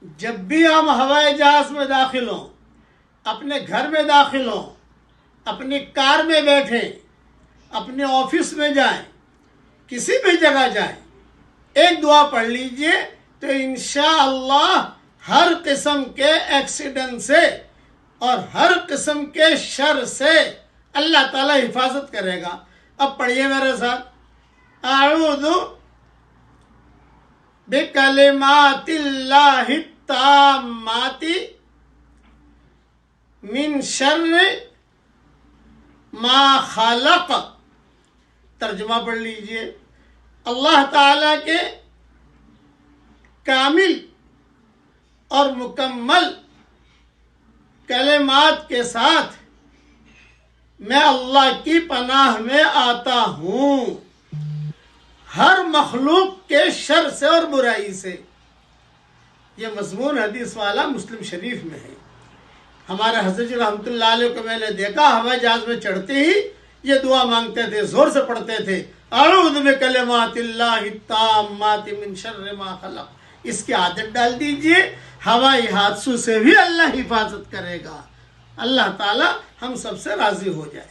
جب بھی ہم ہوائی جہاز میں داخل ہوں، اپنے گھر میں داخل ہوں، اپنی کار میں بیٹھیں، اپنے آفس میں جائیں، کسی بھی جگہ جائیں، ایک دعا پڑھ لیجئے تو انشاءاللہ ہر قسم کے ایکسیڈنٹ سے اور ہر قسم کے شر سے اللہ تعالیٰ حفاظت کرے گا۔ اب پڑھیے میرے ساتھ، اعوذ بکلمات اللہ التامات من شر ما خلق۔ ترجمہ پڑھ لیجئے، اللہ تعالیٰ کے کامل اور مکمل کلمات کے ساتھ میں اللہ کی پناہ میں آتا ہوں ہر مخلوق کے شر سے اور برائی سے۔ یہ مضمون حدیث والا مسلم شریف میں ہے۔ ہمارے حضرت جی رحمۃ اللہ علیہ کو میں نے دیکھا ہوائی جہاز میں چڑھتے ہی یہ دعا مانگتے تھے، زور سے پڑھتے تھے، اعوذ بکلمات اللہ التامات من شر ما خلق۔ اس کی عادت ڈال دیجئے، ہوائی حادثوں سے بھی اللہ حفاظت کرے گا۔ اللہ تعالی ہم سب سے راضی ہو جائے۔